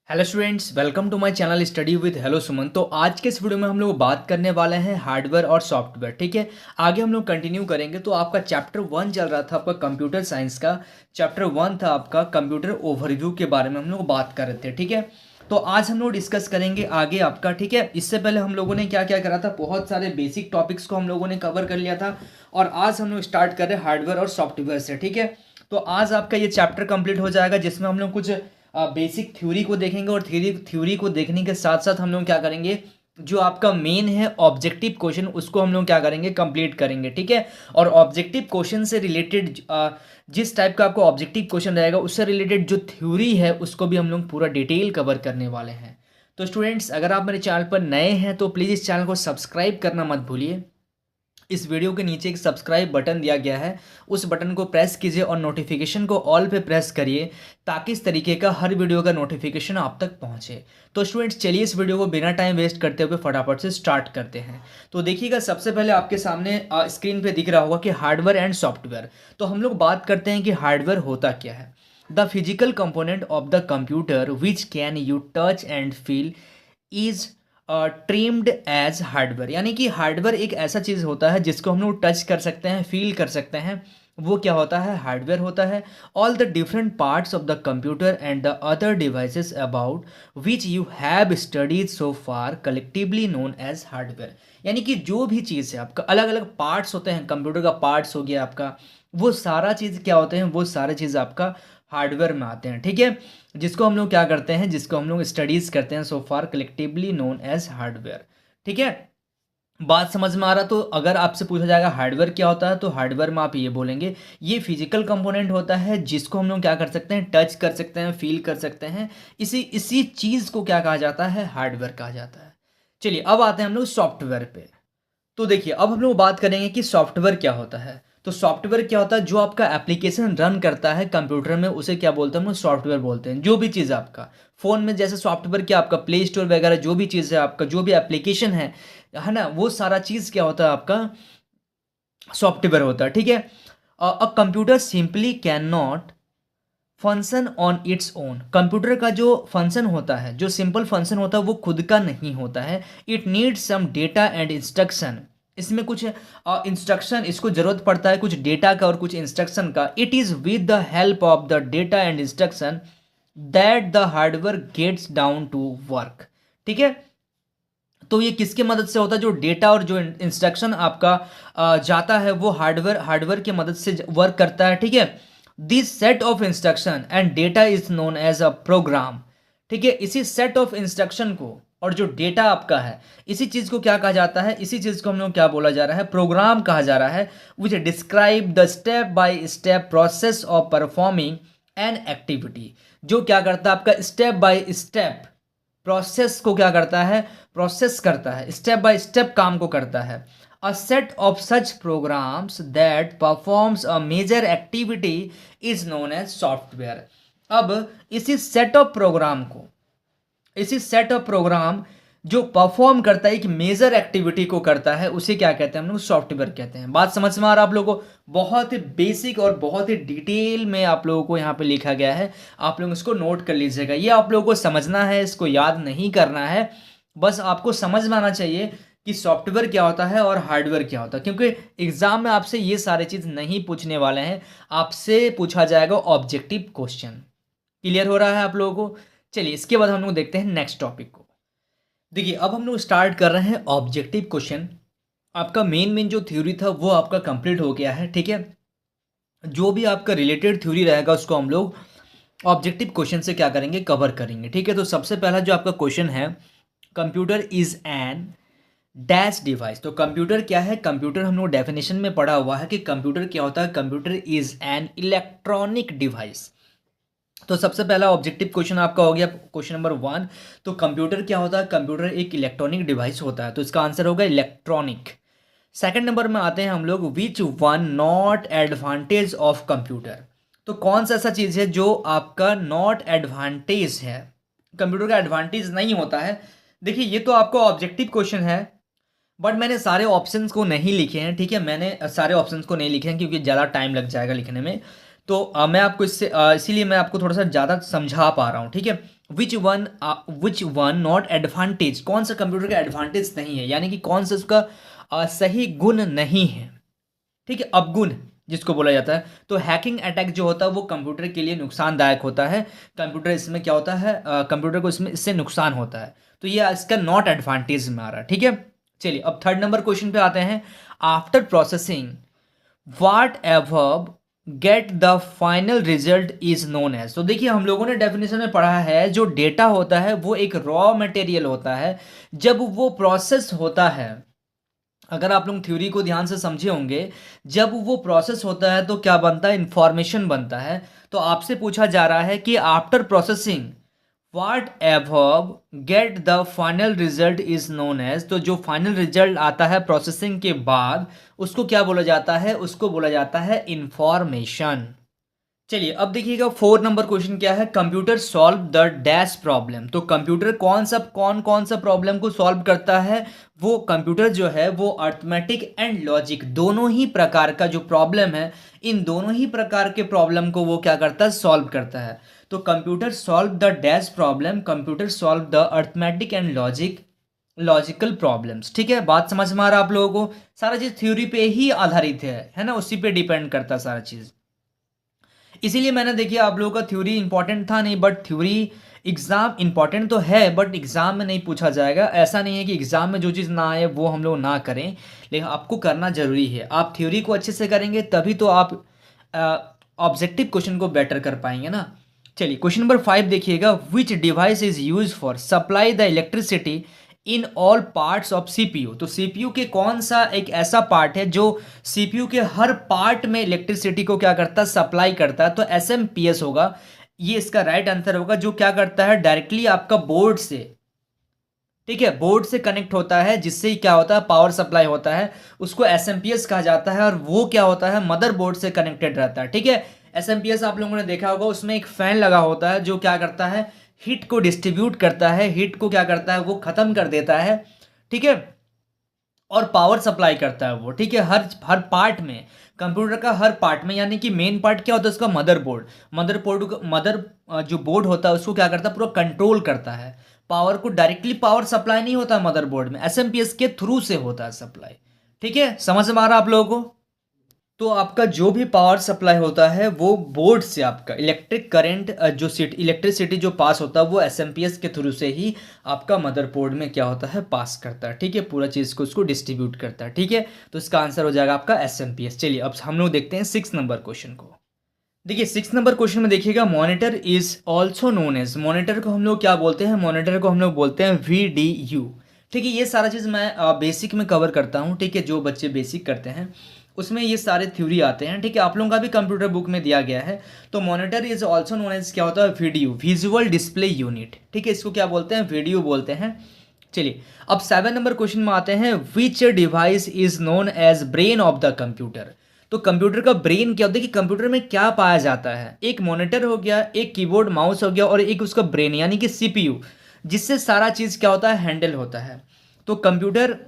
Hello students, welcome to my channel study with hello Suman. तो आज के इस वीडियो में हम लोग बात करने वाले हैं हार्डवेयर और सॉफ्टवेयर। ठीक है, आगे हम लोग कंटिन्यू करेंगे। तो आपका चैप्टर 1 चल रहा था, आपका कंप्यूटर साइंस का चैप्टर 1 था आपका कंप्यूटर ओवरव्यू के बारे में हम लोग बात कर रहे थे। ठीक है, तो आज हम लोग डिस्कस करेंगे आगे आपका। ठीक है, इससे पहले हम लोगों ने क्या क्या करा था, बहुत सारे बेसिक टॉपिक्स को हम लोगों ने कवर कर लिया था और आज हम लोग स्टार्ट कर रहे हैं हार्डवेयर और सॉफ्टवेयर से। ठीक है, तो आज आपका ये चैप्टर कंप्लीट हो जाएगा जिसमें हम लोग कुछ बेसिक थ्योरी को देखेंगे और थ्योरी को देखने के साथ साथ हम लोग क्या करेंगे, जो आपका मेन है ऑब्जेक्टिव क्वेश्चन, उसको हम लोग क्या करेंगे, कंप्लीट करेंगे। ठीक है, और ऑब्जेक्टिव क्वेश्चन से रिलेटेड जिस टाइप का आपको ऑब्जेक्टिव क्वेश्चन रहेगा उससे रिलेटेड जो थ्योरी है उसको भी हम लोग पूरा डिटेल कवर करने वाले हैं। तो स्टूडेंट्स, अगर आप मेरे चैनल पर नए हैं तो प्लीज़ इस चैनल को सब्सक्राइब करना मत भूलिए। इस वीडियो के नीचे एक सब्सक्राइब बटन दिया गया है, उस बटन को प्रेस कीजिए और नोटिफिकेशन को ऑल पे प्रेस करिए ताकि इस तरीके का हर वीडियो का नोटिफिकेशन आप तक पहुंचे। तो स्टूडेंट्स, चलिए इस वीडियो को बिना टाइम वेस्ट करते हुए फटाफट से स्टार्ट करते हैं। तो देखिएगा, सबसे पहले आपके सामने स्क्रीन पे दिख रहा होगा कि हार्डवेयर एंड सॉफ्टवेयर। तो हम लोग बात करते हैं कि हार्डवेयर होता क्या है। The physical component of the computer which can you touch and feel is termed as hardware. यानी कि हार्डवेयर एक ऐसा चीज़ होता है जिसको हम लोग टच कर सकते हैं, फील कर सकते हैं, वो क्या होता है, हार्डवेयर होता है। All the different parts of the computer and the other devices about which you have studies so far collectively known as hardware. यानी कि जो भी चीज़ है आपका, अलग अलग पार्ट्स होते हैं, कंप्यूटर का पार्ट्स हो गया आपका, वो सारा चीज़ क्या होते हैं, वो सारे चीज़ आपका हार्डवेयर में आते हैं। ठीक है, जिसको हम लोग क्या करते हैं, जिसको हम लोग स्टडीज करते हैं, सो far collectively known as hardware. ठीक है, बात समझ में आ रहा। तो अगर आपसे पूछा जाएगा हार्डवेयर क्या होता है, तो हार्डवेयर में आप ये बोलेंगे, ये फिजिकल कंपोनेंट होता है जिसको हम लोग क्या कर सकते हैं, टच कर सकते हैं, फील कर सकते हैं। इसी इसी चीज़ को क्या कहा जाता है, हार्डवेयर कहा जाता है। चलिए, अब आते हैं हम लोग सॉफ्टवेयर पे। तो देखिए, अब हम लोग बात करेंगे कि सॉफ्टवेयर क्या होता है। तो सॉफ्टवेयर क्या होता है, जो आपका एप्लीकेशन रन करता है कंप्यूटर में उसे क्या बोलते हैं, हम लोग सॉफ्टवेयर बोलते हैं। जो भी चीज़ आपका फ़ोन में, जैसे सॉफ्टवेयर क्या आपका प्ले स्टोर वगैरह जो भी चीज़ है आपका, जो भी एप्लीकेशन है ना, वो सारा चीज़ क्या होता है, आपका सॉफ्टवेयर होता है। ठीक है, a computer simply can not function on its own. Computer का जो फंक्शन होता है, जो सिंपल फंक्शन होता है, वो खुद का नहीं होता है। It needs some data and instruction. इसमें कुछ इंस्ट्रक्शन, इसको जरूरत पड़ता है कुछ डेटा का और कुछ इंस्ट्रक्शन का। It is with the help of the data and instruction that the hardware gets down to work. ठीक है, तो ये किसके मदद से होता है, जो डेटा और जो इंस्ट्रक्शन आपका जाता है वो हार्डवेयर की मदद से वर्क करता है। ठीक है, this set of instruction and data is known as a program. ठीक है, इसी सेट ऑफ इंस्ट्रक्शन को और जो डेटा आपका है, इसी चीज़ को क्या कहा जाता है, इसी चीज़ को हम लोग क्या बोला जा रहा है, प्रोग्राम कहा जा रहा है। विच describe the step by step process of performing an activity. जो क्या करता है, आपका स्टेप बाय स्टेप प्रोसेस को क्या करता है, प्रोसेस करता है, स्टेप बाय स्टेप काम को करता है। A set of such programs that performs a major activity is known as software. अब इसी सेट ऑफ प्रोग्राम जो परफॉर्म करता है, एक मेजर एक्टिविटी को करता है, उसे क्या कहते हैं, हम लोग सॉफ्टवेयर कहते हैं। बात समझ में आ रहा है आप लोगों को, बहुत ही बेसिक और बहुत ही डिटेल में आप लोगों को यहाँ पे लिखा गया है। आप लोग इसको नोट कर लीजिएगा, ये आप लोगों को समझना है, इसको याद नहीं करना है। बस आपको समझ में आना चाहिए कि सॉफ्टवेयर क्या होता है और हार्डवेयर क्या होता है, क्योंकि एग्जाम में आपसे ये सारे चीज़ नहीं पूछने वाले हैं, आपसे पूछा जाएगा ऑब्जेक्टिव क्वेश्चन। क्लियर हो रहा है आप लोगों को। चलिए, इसके बाद हम लोग देखते हैं नेक्स्ट टॉपिक को। देखिए, अब हम लोग स्टार्ट कर रहे हैं ऑब्जेक्टिव क्वेश्चन। आपका मेन जो थ्योरी था वो आपका कंप्लीट हो गया है। ठीक है, जो भी आपका रिलेटेड थ्योरी रहेगा उसको हम लोग ऑब्जेक्टिव क्वेश्चन से क्या करेंगे, कवर करेंगे। ठीक है, तो सबसे पहला जो आपका क्वेश्चन है, computer is an dash device. तो कंप्यूटर क्या है, कंप्यूटर हम लोग डेफिनेशन में पढ़ा हुआ है कि कंप्यूटर क्या होता है, computer is an electronic device. तो सबसे पहला ऑब्जेक्टिव क्वेश्चन आपका हो गया क्वेश्चन नंबर 1। तो कंप्यूटर क्या होता है, कंप्यूटर एक इलेक्ट्रॉनिक डिवाइस होता है, तो इसका आंसर होगा इलेक्ट्रॉनिक। सेकंड नंबर में आते हैं हम लोग, which one not advantage of computer. तो कौन सा ऐसा चीज़ है जो आपका नॉट एडवांटेज है, कंप्यूटर का एडवांटेज नहीं होता है। देखिए, ये तो आपका ऑब्जेक्टिव क्वेश्चन है, बट मैंने सारे ऑप्शंस को नहीं लिखे हैं। ठीक है, मैंने सारे ऑप्शंस को नहीं लिखे हैं क्योंकि ज़्यादा टाइम लग जाएगा लिखने में। तो मैं आपको इसीलिए मैं आपको थोड़ा सा ज़्यादा समझा पा रहा हूँ। ठीक है, विच वन नॉट एडवांटेज, कौन सा कंप्यूटर का एडवांटेज नहीं है, यानी कि कौन सा उसका सही गुण नहीं है, ठीक है, अवगुण जिसको बोला जाता है। तो हैकिंग अटैक जो होता है वो कंप्यूटर के लिए नुकसानदायक होता है, कंप्यूटर इसमें क्या होता है, कंप्यूटर को इसमें इससे नुकसान होता है, तो ये इसका नॉट एडवांटेज में आ रहा है, ठीक है। चलिए अब थर्ड नंबर क्वेश्चन पे आते हैं। After processing whatever get the final result is known as. तो देखिए हम लोगों ने डेफिनेशन में पढ़ा है, जो डेटा होता है वो एक रॉ मटेरियल होता है, जब वो प्रोसेस होता है, अगर आप लोग थ्योरी को ध्यान से समझे होंगे, जब वो प्रोसेस होता है तो क्या बनता है, इंफॉर्मेशन बनता है। तो आपसे पूछा जा रहा है कि after processing whatever get the final result is known as, तो जो फाइनल रिजल्ट आता है प्रोसेसिंग के बाद उसको क्या बोला जाता है, उसको बोला जाता है इंफॉर्मेशन। चलिए अब देखिएगा 4 नंबर क्वेश्चन क्या है, computer solve the dash problem. तो कंप्यूटर कौन कौन सा प्रॉब्लम को सॉल्व करता है, वो कंप्यूटर जो है वो अर्थमेटिक एंड लॉजिक दोनों ही प्रकार का जो प्रॉब्लम है, इन दोनों ही प्रकार के प्रॉब्लम को वो क्या करता है, सॉल्व करता है। तो computer solve the dash problem, computer solve the arithmetic and logical problems, ठीक है। बात समझ में आ रहा है आप लोगों को, सारा चीज थ्योरी पे ही आधारित है ना, उसी पे डिपेंड करता है सारा चीज। इसीलिए मैंने देखिए आप लोगों का थ्योरी इंपॉर्टेंट था नहीं, बट थ्योरी एग्जाम इंपॉर्टेंट तो है, बट एग्जाम में नहीं पूछा जाएगा। ऐसा नहीं है कि एग्जाम में जो चीज़ ना आए वो हम लोग ना करें, लेकिन आपको करना जरूरी है। आप थ्योरी को अच्छे से करेंगे तभी तो आप ऑब्जेक्टिव क्वेश्चन को बेटर कर पाएंगे ना। चलिए क्वेश्चन नंबर 5 देखिएगा, which device is use for supply the electricity in all parts of CPU. तो सीपीयू के कौन सा एक ऐसा पार्ट है जो सीपीयू के हर पार्ट में इलेक्ट्रिसिटी को क्या करता है, सप्लाई करता है। तो एसएमपीएस होगा, ये इसका राइट आंसर होगा, जो क्या करता है डायरेक्टली आपका बोर्ड से, ठीक है, बोर्ड से कनेक्ट होता है, जिससे क्या होता है पावर सप्लाई होता है, उसको एसएमपीएस कहा जाता है। और वो क्या होता है, मदरबोर्ड से कनेक्टेड रहता है, ठीक है। एसएमपीएस आप लोगों ने देखा होगा, उसमें एक फैन लगा होता है जो क्या करता है, हीट को डिस्ट्रीब्यूट करता है, हीट को क्या करता है, वो खत्म कर देता है, ठीक है, और पावर सप्लाई करता है वो, ठीक है, हर हर पार्ट में, कंप्यूटर का हर पार्ट में। यानी कि मेन पार्ट क्या होता है उसका, मदर जो बोर्ड होता है उसको क्या करता है, पूरा कंट्रोल करता है। पावर को डायरेक्टली पावर सप्लाई नहीं होता मदरबोर्ड में, एसएमपीएस के थ्रू से होता है सप्लाई, ठीक है। समझ में आ रहा आप लोगों को। तो आपका जो भी पावर सप्लाई होता है वो बोर्ड से, आपका इलेक्ट्रिक करंट जो इलेक्ट्रिसिटी जो पास होता है वो एसएमपीएस के थ्रू से ही आपका मदरबोर्ड में क्या होता है, पास करता है, ठीक है, पूरा चीज़ को उसको डिस्ट्रीब्यूट करता है, ठीक है। तो इसका आंसर हो जाएगा आपका एसएमपीएस। चलिए अब हम लोग देखते हैं 6 नंबर क्वेश्चन को। देखिए 6 नंबर क्वेश्चन में देखिएगा, monitor is also known as, monitor को हम लोग क्या बोलते हैं, मॉनिटर को हम लोग बोलते हैं VDU, ठीक है। ये सारा चीज़ मैं बेसिक में कवर करता हूँ, ठीक है, जो बच्चे बेसिक करते हैं उसमें ये सारे थ्योरी आते हैं, ठीक है, आप लोगों का भी कंप्यूटर बुक में दिया गया है। तो monitor is also known as क्या होता है, VDU, विजुअल डिस्प्ले यूनिट, ठीक है, इसको क्या बोलते हैं, VDU बोलते हैं। चलिए अब 7 नंबर क्वेश्चन में आते हैं, which device is known as brain of the computer. तो कंप्यूटर का ब्रेन क्या होता है, कि कंप्यूटर में क्या पाया जाता है, एक मॉनिटर हो गया, एक कीबोर्ड माउस हो गया, और एक उसका ब्रेन यानी कि सीपीयू, जिससे सारा चीज़ क्या होता है, हैंडल होता है। तो कंप्यूटर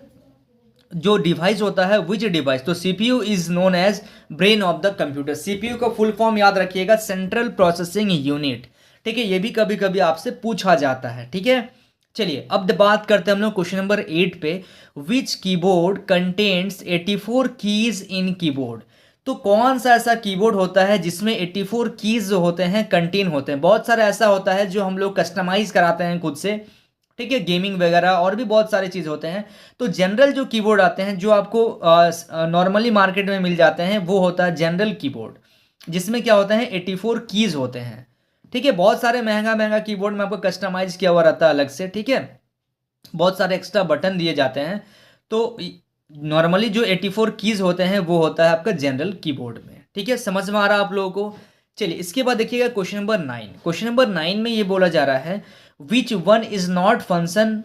जो डिवाइस होता है, विच डिवाइस, तो CPU is known as brain of the computer. CPU का फुल फॉर्म याद रखिएगा, सेंट्रल प्रोसेसिंग यूनिट, ठीक है, ये भी कभी कभी आपसे पूछा जाता है, ठीक है। चलिए अब बात करते हैं हम लोग क्वेश्चन नंबर 8 पे, which keyboard contains 84 keys in keyboard. तो कौन सा ऐसा कीबोर्ड होता है जिसमें 84 कीज जो होते हैं कंटेन होते हैं। बहुत सारा ऐसा होता है जो हम लोग कस्टमाइज कराते हैं खुद से, ठीक है, गेमिंग वगैरह और भी बहुत सारे चीज़ होते हैं। तो जनरल जो कीबोर्ड आते हैं जो आपको नॉर्मली मार्केट में मिल जाते हैं, वो होता है जनरल कीबोर्ड, जिसमें क्या होते हैं 84 कीज होते हैं, ठीक है। बहुत सारे महंगा महंगा कीबोर्ड में आपको कस्टमाइज किया हुआ रहता है अलग से, ठीक है, बहुत सारे एक्स्ट्रा बटन दिए जाते हैं। तो नॉर्मली जो 84 कीज होते हैं वो होता है आपका जनरल कीबोर्ड में, ठीक है। समझ में आ रहा है आप लोगों को। चलिए इसके बाद देखिएगा क्वेश्चन नंबर 9। क्वेश्चन नंबर 9 में ये बोला जा रहा है, विच one is not function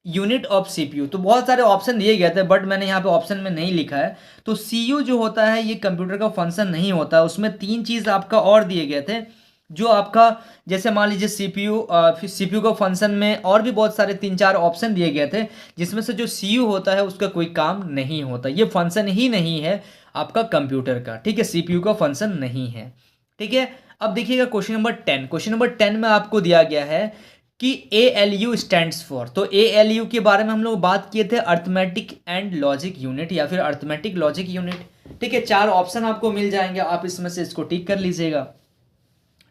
unit of CPU. तो बहुत सारे ऑप्शन दिए गए थे, बट मैंने यहाँ पे ऑप्शन में नहीं लिखा है। तो सीयू जो होता है ये कंप्यूटर का फंक्शन नहीं होता, उसमें 3 चीज़ आपका और दिए गए थे, जो आपका जैसे मान लीजिए सीपीयू का फंक्शन में और भी बहुत सारे 3-4 ऑप्शन दिए गए थे, जिसमें से जो सीयू होता है उसका कोई काम नहीं होता, ये फंक्शन ही नहीं है आपका कंप्यूटर का, ठीक है, सीपीयू का फंक्शन नहीं है, ठीक है। अब देखिएगा क्वेश्चन नंबर 10। क्वेश्चन नंबर 10 में आपको दिया गया है कि ALU स्टैंड्स फॉर, तो ALU के बारे में हम लोग बात किए थे, अर्थमेटिक एंड लॉजिक यूनिट या फिर अर्थमेटिक लॉजिक यूनिट। ठीक है, 4 ऑप्शन आपको मिल जाएंगे, आप इसमें से इसको टिक कर लीजिएगा।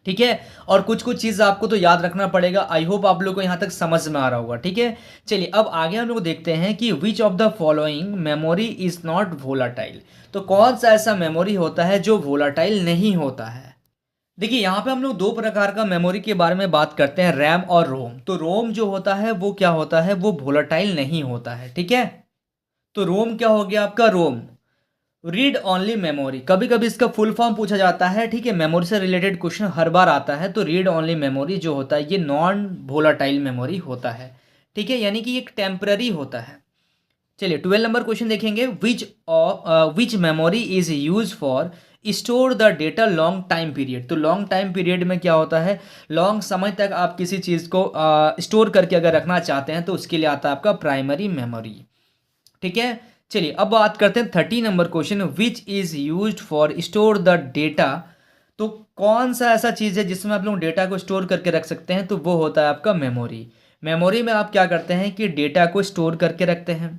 ठीक है, और कुछ कुछ चीज़ आपको तो याद रखना पड़ेगा। आई होप आप लोग को यहाँ तक समझ में आ रहा होगा। ठीक है, चलिए अब आगे हम लोग देखते हैं कि which of the following memory is not volatile, तो कौन सा ऐसा मेमोरी होता है जो वोलाटाइल नहीं होता है। देखिए यहाँ पे हम लोग 2 प्रकार का मेमोरी के बारे में बात करते हैं, रैम और रोम। तो रोम जो होता है वो क्या होता है, वो वोलाटाइल नहीं होता है। ठीक है, तो रोम क्या हो गया आपका, रोम रीड ओनली मेमोरी। कभी कभी इसका फुल फॉर्म पूछा जाता है। ठीक है, मेमोरी से रिलेटेड क्वेश्चन हर बार आता है। तो रीड ओनली मेमोरी जो होता है ये नॉन वोलाटाइल मेमोरी होता है। ठीक है, यानी कि एक टेम्पररी होता है। चलिए 12 नंबर क्वेश्चन देखेंगे, which memory is use for store the data long time period. तो लॉन्ग टाइम पीरियड में क्या होता है, लॉन्ग समय तक आप किसी चीज़ को स्टोर करके अगर रखना चाहते हैं तो उसके लिए आता है आपका प्राइमरी मेमोरी। ठीक है, चलिए अब बात करते हैं 30 number question, which is use for store the data. तो कौन सा ऐसा चीज़ है जिसमें आप लोग डेटा को स्टोर करके रख सकते हैं, तो वो होता है आपका मेमोरी। मेमोरी में आप क्या करते हैं कि डेटा को स्टोर करके रखते हैं।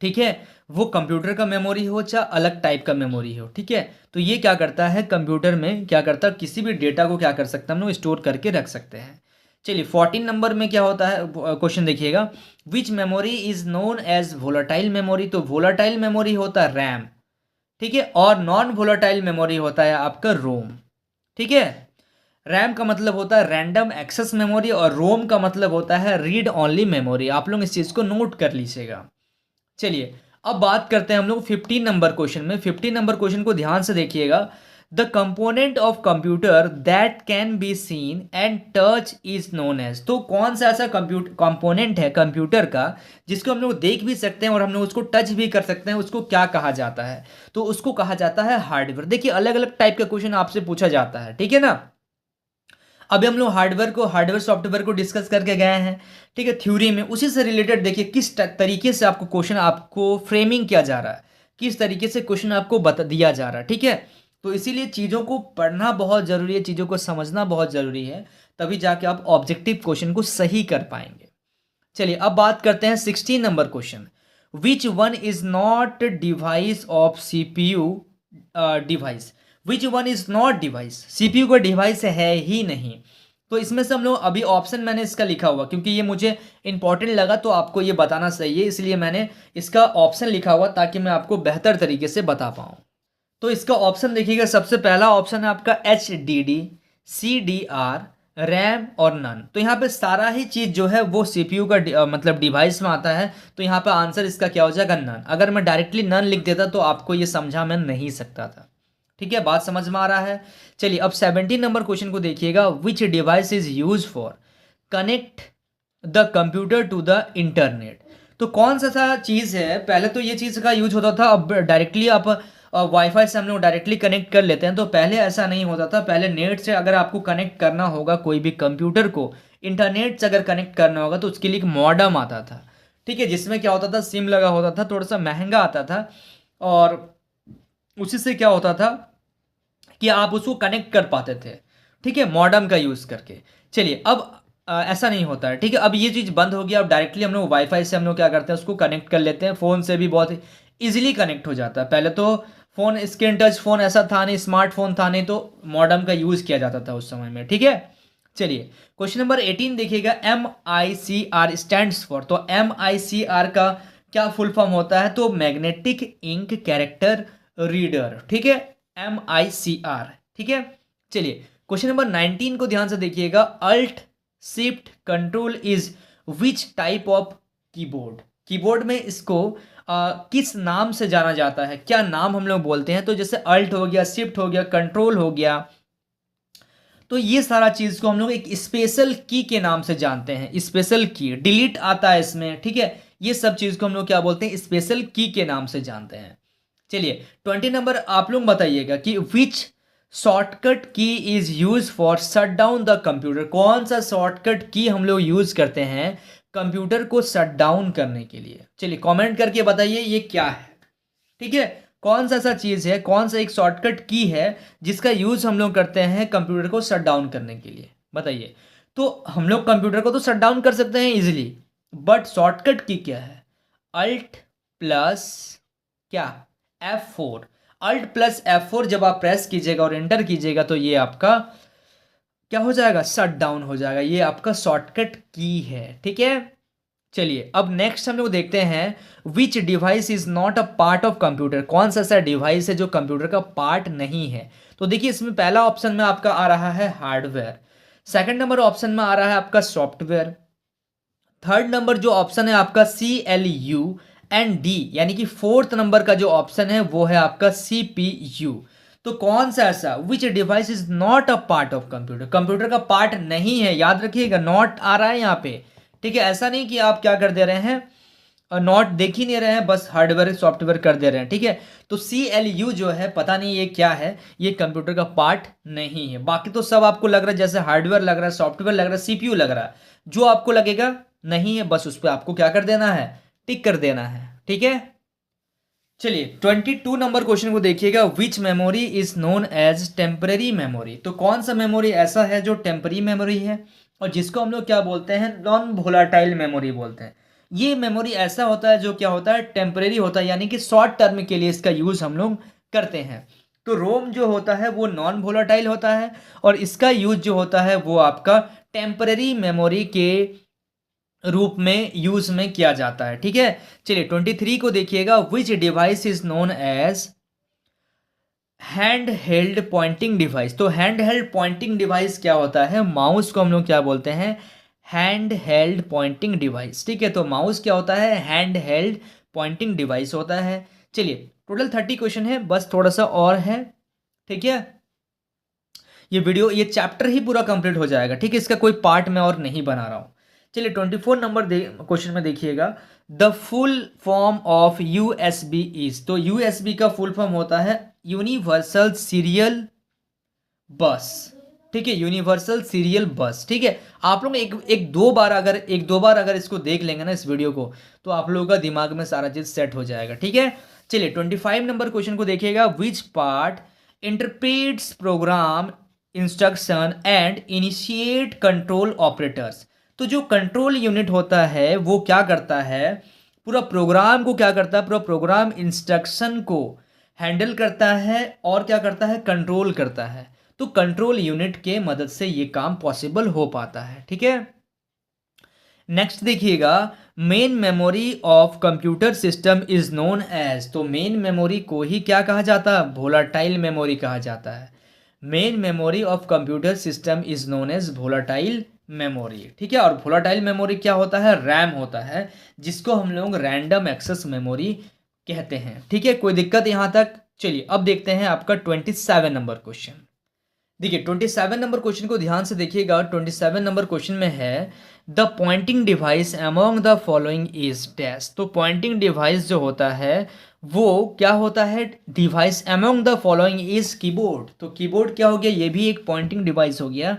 ठीक है, वो कंप्यूटर का मेमोरी हो चाहे अलग टाइप का मेमोरी हो। ठीक है, तो ये क्या करता है, कंप्यूटर में क्या करता है, किसी भी डेटा को क्या कर सकते हैं हम लोग, स्टोर करके रख सकते हैं। चलिए 14 नंबर में क्या होता है क्वेश्चन देखिएगा, which memory is known as volatile memory. तो वोलाटाइल मेमोरी होता है रैम। ठीक है, और नॉन वोलाटाइल मेमोरी होता है आपका रोम। ठीक है, रैम का मतलब होता है रैंडम एक्सेस मेमोरी और रोम का मतलब होता है रीड ओनली मेमोरी। आप लोग इस चीज़ को नोट कर लीजिएगा। चलिए अब बात करते हैं हम लोग 15 नंबर क्वेश्चन में। 15 नंबर क्वेश्चन को ध्यान से देखिएगा, the component of computer that can be seen and touch is known as. तो कौन सा ऐसा कंपोनेंट है कंप्यूटर का जिसको हम लोग देख भी सकते हैं और हम लोग उसको टच भी कर सकते हैं, उसको क्या कहा जाता है, तो उसको कहा जाता है हार्डवेयर। देखिए अलग अलग टाइप का क्वेश्चन आपसे पूछा जाता है। ठीक है ना, अभी हम लोग हार्डवेयर सॉफ्टवेयर को डिस्कस करके गए हैं। ठीक है, थ्योरी में उसी से रिलेटेड देखिए किस तरीके से आपको क्वेश्चन आपको फ्रेमिंग किया जा रहा है, किस तरीके से क्वेश्चन आपको बता दिया जा रहा है। ठीक है, तो इसीलिए चीज़ों को पढ़ना बहुत ज़रूरी है, चीज़ों को समझना बहुत ज़रूरी है, तभी जाके आप ऑब्जेक्टिव क्वेश्चन को सही कर पाएंगे। चलिए अब बात करते हैं 16 number question, which one is not device of CPU device. Which one is not device, CPU का डिवाइस है ही नहीं। तो इसमें से हम लोग अभी ऑप्शन मैंने इसका लिखा हुआ क्योंकि ये मुझे इंपॉर्टेंट लगा तो आपको ये बताना सही है, इसलिए मैंने इसका ऑप्शन लिखा हुआ ताकि मैं आपको बेहतर तरीके से बता पाऊँ। तो इसका ऑप्शन देखिएगा, सबसे पहला ऑप्शन है आपका HDD, CDR, रैम और नन। तो यहाँ पे सारा ही चीज़ जो है वो CPU का मतलब डिवाइस में आता है। तो यहाँ पे आंसर इसका क्या हो जाएगा, नन। अगर मैं डायरेक्टली नन लिख देता तो आपको ये समझा मैं नहीं सकता था। ठीक है, बात समझ में आ रहा है। चलिए अब 17 नंबर क्वेश्चन को देखिएगा, which device is use for connect the computer to the internet. तो कौन सा चीज़ है, पहले तो ये चीज़ का यूज होता था, अब डायरेक्टली आप वाईफाई से हम लोग डायरेक्टली कनेक्ट कर लेते हैं। तो पहले ऐसा नहीं होता था, पहले नेट से अगर आपको कनेक्ट करना होगा कोई भी कंप्यूटर को, इंटरनेट से अगर कनेक्ट करना होगा तो उसके लिए एक मॉडेम आता था। ठीक है, जिसमें क्या होता था, सिम लगा होता था, थोड़ा सा महंगा आता था और उसी से क्या होता था कि आप उसको कनेक्ट कर पाते थे। ठीक है, मॉडेम का यूज़ करके। चलिए अब ऐसा नहीं होता है। ठीक है, अब ये चीज़ बंद हो गया। अब डायरेक्टली हम लोग वाईफाई से हम लोग क्या करते हैं, उसको कनेक्ट कर लेते हैं। फ़ोन से भी बहुत ईजिली कनेक्ट हो जाता है। पहले तो फ़ोन स्क्रीन टच फ़ोन ऐसा था नहीं, स्मार्टफोन था नहीं, तो मॉडेम का यूज़ किया जाता था उस समय में। ठीक है, चलिए क्वेश्चन नंबर 18 देखिएगा, MICR स्टैंड्स फॉर। तो MICR का क्या फुल फॉर्म होता है, तो मैग्नेटिक इंक कैरेक्टर रीडर। ठीक है, MICR। ठीक है, चलिए क्वेश्चन नंबर 19 को ध्यान से देखिएगा, alt shift control is which type of keyboard. Keyboard में इसको किस नाम से जाना जाता है, क्या नाम हम लोग बोलते हैं। तो जैसे अल्ट हो गया, शिफ्ट हो गया, कंट्रोल हो गया, तो ये सारा चीज़ को हम लोग एक स्पेशल की के नाम से जानते हैं। स्पेशल की, डिलीट आता है इसमें। ठीक है, ये सब चीज़ को हम लोग क्या बोलते हैं, स्पेशल की के नाम से जानते हैं। चलिए 20 नंबर आप लोग बताइएगा कि विच शॉर्टकट की is use for shut down the computer. कौन सा शॉर्टकट की हम लोग यूज करते हैं कंप्यूटर को शट डाउन करने के लिए। चलिए कमेंट करके बताइए ये क्या है। ठीक है, कौन सा ऐसा चीज़ है, कौन सा एक शॉर्टकट की है जिसका यूज हम लोग करते हैं कंप्यूटर को शट डाउन करने के लिए, बताइए। तो हम लोग कंप्यूटर को तो शट डाउन कर सकते हैं इजीली, बट शॉर्टकट की क्या है, अल्ट प्लस क्या, F4। अल्ट प्लस F4 जब आप प्रेस कीजिएगा और एंटर कीजिएगा तो ये आपका क्या हो जाएगा, शट डाउन हो जाएगा। ये आपका शॉर्टकट की है, ठीक है। चलिए अब नेक्स्ट हम लोग देखते हैं, which device is not a part of computer, कौन सा ऐसा डिवाइस है जो कंप्यूटर का पार्ट नहीं है। तो देखिए इसमें पहला ऑप्शन में आपका आ रहा है हार्डवेयर, सेकंड नंबर ऑप्शन में आ रहा है आपका सॉफ्टवेयर, थर्ड नंबर जो ऑप्शन है आपका CLU, एंड डी यानी कि फोर्थ नंबर का जो ऑप्शन है वो है आपका CPU। तो कौन सा ऐसा, विच device is not a part of computer, computer का पार्ट नहीं है, याद रखिएगा नॉट आ रहा है यहाँ पे, ठीक है। ऐसा नहीं कि आप क्या कर दे रहे हैं, नॉट देख ही नहीं रहे हैं, बस हार्डवेयर सॉफ्टवेयर कर दे रहे हैं, ठीक है। तो CLU जो है पता नहीं ये क्या है, ये कंप्यूटर का पार्ट नहीं है। बाकी तो सब आपको लग रहा है, जैसे हार्डवेयर लग रहा है, सॉफ्टवेयर लग रहा है, CPU लग रहा है, जो आपको लगेगा नहीं है बस उस पर आपको क्या कर देना है, टिक कर देना है, ठीक है। चलिए 22 नंबर क्वेश्चन को देखिएगा, which memory is known as temporary memory. तो कौन सा मेमोरी ऐसा है जो टेम्पररी मेमोरी है और जिसको हम लोग क्या बोलते हैं, नॉन वोलाटाइल मेमोरी बोलते हैं। ये मेमोरी ऐसा होता है जो क्या होता है, टेम्पररी होता है, यानी कि शॉर्ट टर्म के लिए इसका यूज हम लोग करते हैं। तो रोम जो होता है वो नॉन वोलाटाइल होता है और इसका यूज जो होता है वो आपका टेम्पररी मेमोरी के रूप में यूज में किया जाता है, ठीक है। चलिए 23 को देखिएगा, which device is known as hand held pointing device. तो हैंड हेल्ड पॉइंटिंग डिवाइस क्या होता है, माउस को हम लोग क्या बोलते हैं, हैंड हेल्ड पॉइंटिंग डिवाइस, ठीक है। तो माउस क्या होता है, हैंड हेल्ड पॉइंटिंग डिवाइस होता है। चलिए टोटल 30 क्वेश्चन है, बस थोड़ा सा और है, ठीक है। ये वीडियो ये चैप्टर ही पूरा कंप्लीट हो जाएगा, ठीक है, इसका कोई पार्ट मैं और नहीं बना रहा हूँ। चलिए 24 नंबर क्वेश्चन में देखिएगा, the full form of USB is. तो USB का फुल फॉर्म होता है यूनिवर्सल सीरियल बस, ठीक है, यूनिवर्सल सीरियल बस, ठीक है। आप लोग एक दो बार अगर इसको देख लेंगे ना इस वीडियो को, तो आप लोगों का दिमाग में सारा चीज सेट हो जाएगा, ठीक है। चलिए 25 नंबर क्वेश्चन को देखिएगा, which part interprets programme instruction and initiate control operators. तो जो कंट्रोल यूनिट होता है वो क्या करता है, पूरा प्रोग्राम को क्या करता है, पूरा प्रोग्राम इंस्ट्रक्शन को हैंडल करता है और क्या करता है, कंट्रोल करता है। तो कंट्रोल यूनिट के मदद से ये काम पॉसिबल हो पाता है, ठीक है। नेक्स्ट देखिएगा, main memory of computer system is known as. तो मेन मेमोरी को ही क्या कहा जाता है, वोलाटाइल मेमोरी कहा जाता है। Main memory of computer system is known as volatile memory, ठीक है। और वोलाटाइल मेमोरी क्या होता है, रैम होता है, जिसको हम लोग रैंडम एक्सेस मेमोरी कहते हैं, ठीक है। कोई दिक्कत यहाँ तक। चलिए अब देखते हैं आपका 27 नंबर क्वेश्चन। देखिए 27 नंबर क्वेश्चन को ध्यान से देखिएगा। 27 नंबर क्वेश्चन में है, the pointing device among the following is dash. तो पॉइंटिंग डिवाइस जो होता है वो क्या होता है, device among the following is keyboard. तो कीबोर्ड क्या हो गया, ये भी एक पॉइंटिंग डिवाइस हो गया।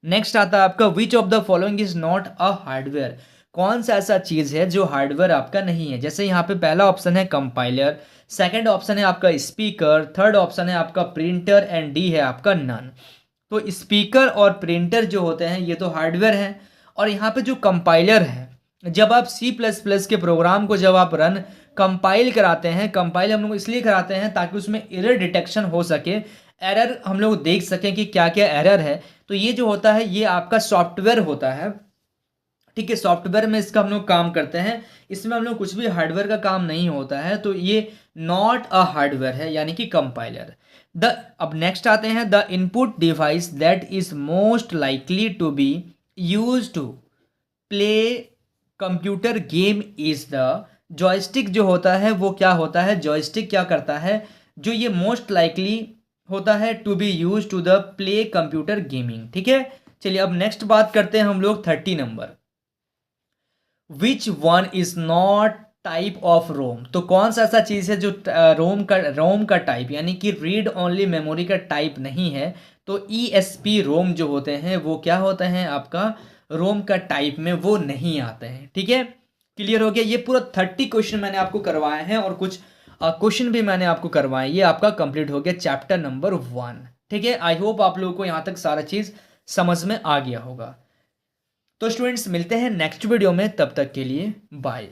नेक्स्ट आता है आपका, which of the following is not a hardware. कौन सा ऐसा चीज है जो हार्डवेयर आपका नहीं है। जैसे यहाँ पे पहला ऑप्शन है कंपाइलर, सेकंड ऑप्शन है आपका स्पीकर, थर्ड ऑप्शन है आपका प्रिंटर एंड डी है आपका नन। तो स्पीकर और प्रिंटर जो होते हैं ये तो हार्डवेयर हैं, और यहाँ पे जो कंपाइलर है, जब आप C++ के प्रोग्राम को जब आप रन कंपाइल कराते हैं, कंपाइल हम लोग इसलिए कराते हैं ताकि उसमें एरर डिटेक्शन हो सके, एरर हम लोग देख सकें कि क्या क्या एरर है। तो ये जो होता है ये आपका सॉफ्टवेयर होता है, ठीक है। सॉफ्टवेयर में इसका हम लोग काम करते हैं, इसमें हम लोग कुछ भी हार्डवेयर का काम नहीं होता है। तो ये नॉट अ हार्डवेयर है, यानी कि कंपाइलर। अब नेक्स्ट आते हैं, the input device that is most likely to be use to play computer game is the joystick. जो होता है वो क्या होता है, जॉयस्टिक क्या करता है, जो ये मोस्ट लाइकली होता है to be use to the play computer gaming, ठीक है। चलिए अब नेक्स्ट बात करते हैं हम लोग 30 number, which one is not type of ROM. तो कौन सा ऐसा चीज है जो रोम का टाइप यानी कि रीड ओनली मेमोरी का टाइप नहीं है। तो ESP रोम जो होते हैं वो क्या होते हैं, आपका रोम का टाइप में वो नहीं आते हैं, ठीक है। क्लियर हो गया। ये पूरा 30 क्वेश्चन मैंने आपको करवाए हैं और कुछ क्वेश्चन भी मैंने आपको करवाए। ये आपका कंप्लीट हो गया चैप्टर नंबर 1, ठीक है। आई होप आप लोगों को यहाँ तक सारा चीज समझ में आ गया होगा। तो स्टूडेंट्स मिलते हैं नेक्स्ट वीडियो में, तब तक के लिए बाय।